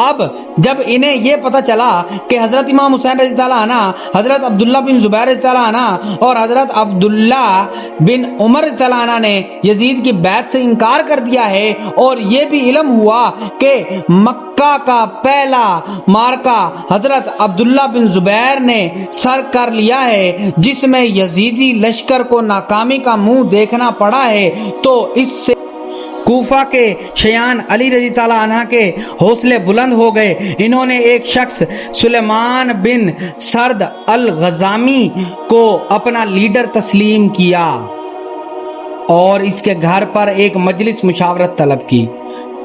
اب جب انہیں یہ پتہ چلا کہ حضرت امام حسین رضی اللہ عنہ، حضرت عبداللہ بن زبیر رضی اللہ عنہ اور حضرت عبداللہ بن عمر رضی اللہ عنہ نے یزید کی بیعت سے انکار کر دیا ہے، اور یہ بھی علم ہوا کہ مکہ کا پہلا مارکہ حضرت عبداللہ بن زبیر نے سر کر لیا ہے، جس میں یزیدی لشکر کو ناکامی کا منہ دیکھنا پڑا ہے، تو اس سے کوفہ کے شیعان علی رضی اللہ عنہ کے حوصلے بلند ہو گئے۔ انہوں نے ایک شخص سلیمان بن سرد الغزامی کو اپنا لیڈر تسلیم کیا اور اس کے گھر پر ایک مجلس مشاورت طلب کی۔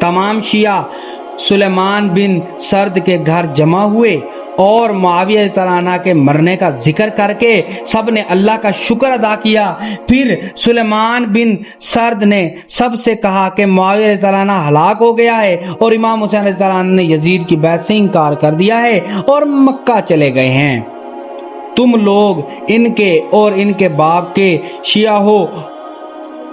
تمام شیعہ سلیمان بن سرد کے گھر جمع ہوئے اور معاویہ رضی اللہ عنہ کے مرنے کا ذکر کر کے سب نے اللہ کا شکر ادا کیا۔ پھر سلیمان بن سرد نے سب سے کہا کہ معاویہ رضی اللہ عنہ ہلاک ہو گیا ہے اور امام حسین رضی اللہ عنہ نے یزید کی بیعت سے انکار کر دیا ہے اور مکہ چلے گئے ہیں۔ تم لوگ ان کے اور ان کے باپ کے شیعہ ہو،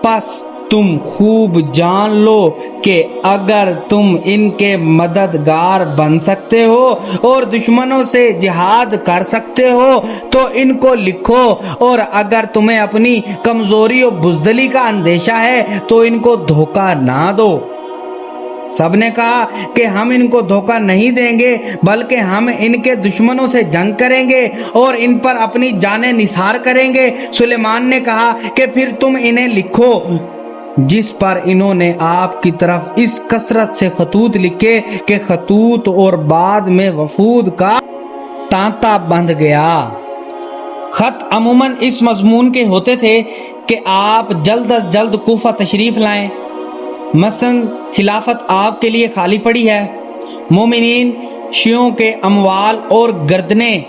پس تم خوب جان لو کہ اگر تم ان کے مددگار بن سکتے ہو اور دشمنوں سے جہاد کر سکتے ہو تو ان کو لکھو، اور اگر تمہیں اپنی کمزوری و بزدلی کا اندیشہ ہے تو ان کو دھوکہ نہ دو۔ سب نے کہا کہ ہم ان کو دھوکہ نہیں دیں گے، بلکہ ہم ان کے دشمنوں سے جنگ کریں گے اور ان پر اپنی جانیں نثار کریں گے۔ سلیمان نے کہا کہ پھر تم انہیں لکھو، جس پر انہوں نے آپ کی طرف اس کثرت سے خطوط لکھے کہ خطوط اور بعد میں وفود کا تانتا بندھ گیا۔ خط عموماً اس مضمون کے ہوتے تھے کہ آپ جلد از جلد کوفہ تشریف لائیں، مثلاً خلافت آپ کے لیے خالی پڑی ہے، مومنین شیعوں کے اموال اور گردنیں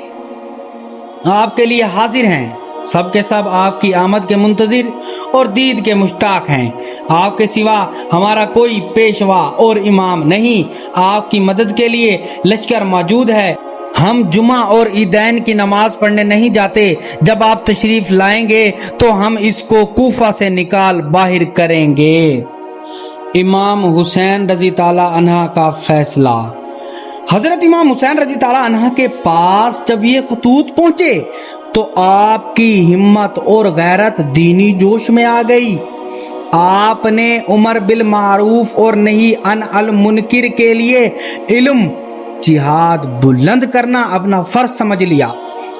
آپ کے لیے حاضر ہیں، سب کے سب آپ کی آمد کے منتظر اور دید کے مشتاق ہیں۔ آپ کے سوا ہمارا کوئی پیشوا اور امام نہیں، آپ کی مدد کے لیے لشکر موجود ہے۔ ہم جمعہ اور عیدین کی نماز پڑھنے نہیں جاتے، جب آپ تشریف لائیں گے تو ہم اس کو کوفہ سے نکال باہر کریں گے۔ امام حسین رضی تعالی عنہ کا فیصلہ۔ حضرت امام حسین رضی تعالی عنہ کے پاس جب یہ خطوط پہنچے تو آپ کی ہمت اور غیرت دینی جوش میں آ گئی۔ آپ نے امر بالمعروف اور نہی عن المنکر کے لیے علم جہاد بلند کرنا اپنا فرض سمجھ لیا۔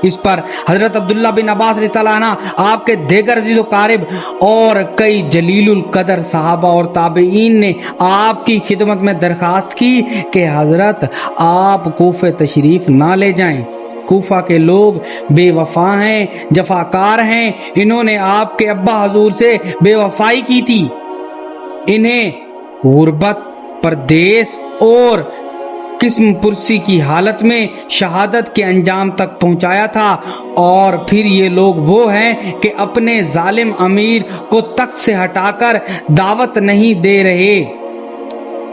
اس پر حضرت عبداللہ بن عباس رضی اللہ عنہ، آپ کے دیگر عزیز و قارب اور کئی جلیل القدر صحابہ اور تابعین نے آپ کی خدمت میں درخواست کی کہ حضرت آپ کوفہ تشریف نہ لے جائیں۔ کوفہ کے لوگ بے وفا ہیں، جفاکار ہیں، انہوں نے آپ کے ابا حضور سے بے وفائی کی تھی، انہیں غربت، پردیس اور قسم پرسی کی حالت میں شہادت کے انجام تک پہنچایا تھا، اور پھر یہ لوگ وہ ہیں کہ اپنے ظالم امیر کو تخت سے ہٹا کر دعوت نہیں دے رہے،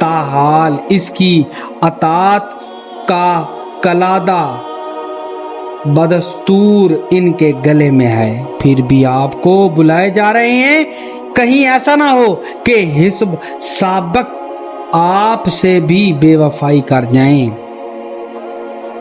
تاحال اس کی اطاعت کا کلادہ بدستور ان کے گلے میں ہے، پھر بھی آپ کو بلائے جا رہے ہیں۔ کہیں ایسا نہ ہو کہ حزب سابق آپ سے بھی بے وفائی کر جائیں۔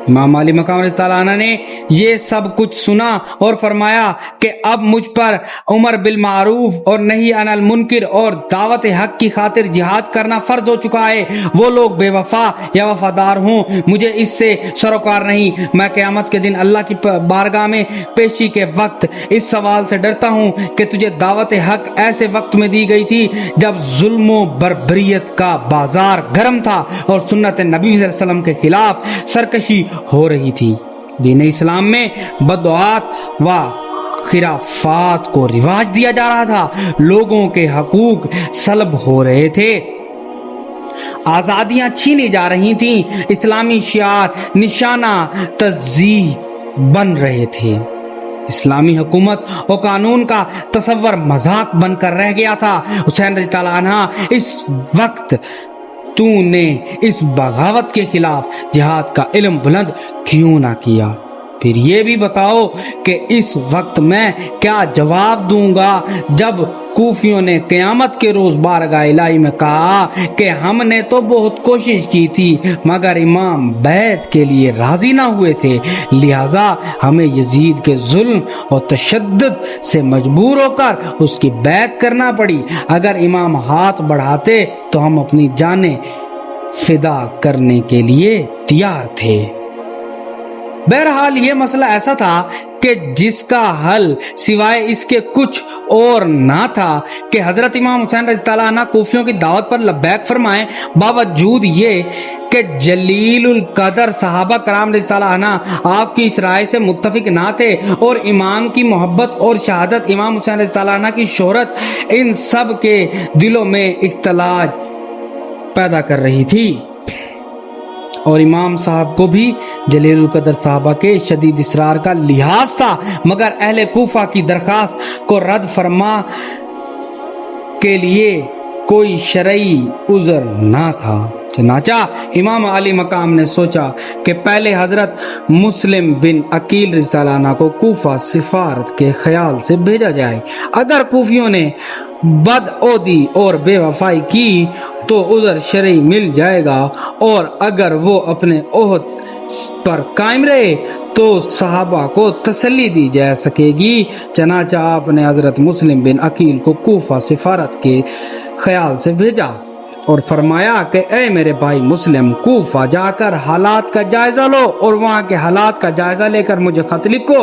امام علی مقام رضی اللہ عنہ نے یہ سب کچھ سنا اور فرمایا کہ اب مجھ پر امر بالمعروف اور نہی عن المنکر اور دعوت حق کی خاطر جہاد کرنا فرض ہو چکا ہے۔ وہ لوگ بے وفا یا وفادار ہوں، مجھے اس سے سروکار نہیں۔ میں قیامت کے دن اللہ کی بارگاہ میں پیشی کے وقت اس سوال سے ڈرتا ہوں کہ تجھے دعوت حق ایسے وقت میں دی گئی تھی جب ظلم و بربریت کا بازار گرم تھا اور سنت نبی صلی اللہ علیہ وسلم کے خلاف سرکشی ہو رہی تھی۔ دین اسلام میں بدعات و خرافات کو رواج دیا جا رہا تھا، لوگوں کے حقوق سلب ہو رہے تھے، آزادیاں چھینی جا رہی تھیں، اسلامی شعار نشانہ تذیح بن رہے تھے، اسلامی حکومت و قانون کا تصور مذاق بن کر رہ گیا تھا۔ حسین رضی اللہ عنہ، اس وقت تو نے اس بغاوت کے خلاف جہاد کا علم بلند کیوں نہ کیا؟ پھر یہ بھی بتاؤ کہ اس وقت میں کیا جواب دوں گا جب کوفیوں نے قیامت کے روز بارگاہ الہی میں کہا کہ ہم نے تو بہت کوشش کی تھی مگر امام بیعت کے لیے راضی نہ ہوئے تھے، لہذا ہمیں یزید کے ظلم اور تشدد سے مجبور ہو کر اس کی بیعت کرنا پڑی۔ اگر امام ہاتھ بڑھاتے تو ہم اپنی جانیں فدا کرنے کے لیے تیار تھے۔ بہرحال یہ مسئلہ ایسا تھا کہ جس کا حل سوائے اس کے کچھ اور نہ تھا کہ حضرت امام حسین رضی اللہ عنہ کوفیوں کی دعوت پر لبیک فرمائیں، باوجود یہ کہ جلیل القدر صحابہ کرام رضی اللہ عنہ آپ کی اس رائے سے متفق نہ تھے اور امام کی محبت اور شہادت امام حسین رضی اللہ عنہ کی شہرت ان سب کے دلوں میں اختلاج پیدا کر رہی تھی، اور امام صاحب کو بھی جلیل القدر صحابہ کے شدید اصرار کا لحاظ تھا، مگر اہل کوفہ کی درخواست کو رد فرما کے لیے کوئی شرعی عذر نہ تھا۔ چنانچہ امام علی مقام نے سوچا کہ پہلے حضرت مسلم بن عقیل رضی اللہ عنہ کو کوفہ سفارت کے خیال سے بھیجا جائے۔ اگر کوفیوں نے بدعہدی اور بے وفائی کی تو عذر شرعی مل جائے گا، اور اگر وہ اپنے عہد پر قائم رہے تو صحابہ کو تسلی دی جا سکے گی۔ چنانچہ آپ نے حضرت مسلم بن عقیل کو کوفہ سفارت کے خیال سے بھیجا اور فرمایا کہ اے میرے بھائی مسلم، کوفہ جا کر حالات کا جائزہ لو اور وہاں کے حالات کا جائزہ لے کر مجھے خط لکھو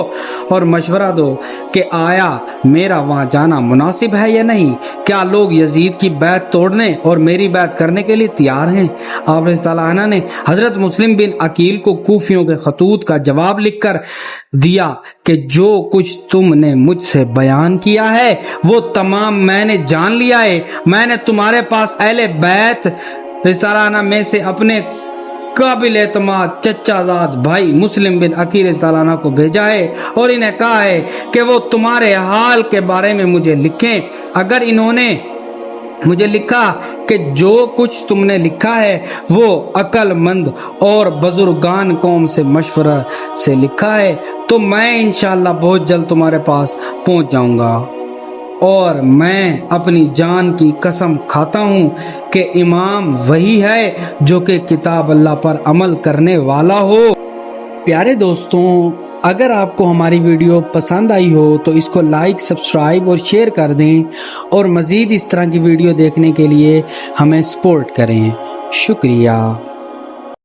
اور مشورہ دو کہ آیا میرا وہاں جانا مناسب ہے یا نہیں، کیا لوگ یزید کی بیعت توڑنے اور میری بیعت کرنے کے لیے تیار ہیں۔ آپ رضی اللہ عنہ نے حضرت مسلم بن عقیل کو کوفیوں کے خطوط کا جواب لکھ کر دیا کہ جو کچھ تم نے مجھ سے بیان کیا ہے وہ تمام میں نے جان لیا ہے۔ میں نے تمہارے پاس اہل بیعت رضی اللہ عنہ میں سے اپنے قابل اعتماد چچا زاد بھائی مسلم بن عقیل رضی اللہ عنہ کو بھیجا ہے اور انہیں کہا ہے کہ وہ تمہارے حال کے بارے میں مجھے لکھیں۔ اگر انہوں نے مجھے لکھا کہ جو کچھ تم نے لکھا ہے وہ عقل مند اور بزرگان قوم سے مشورہ سے لکھا ہے تو میں انشاءاللہ بہت جلد تمہارے پاس پہنچ جاؤں گا، اور میں اپنی جان کی قسم کھاتا ہوں کہ امام وہی ہے جو کہ کتاب اللہ پر عمل کرنے والا ہو۔ پیارے دوستوں، اگر آپ کو ہماری ویڈیو پسند آئی ہو تو اس کو لائک، سبسکرائب اور شیئر کر دیں، اور مزید اس طرح کی ویڈیو دیکھنے کے لیے ہمیں سپورٹ کریں۔ شکریہ۔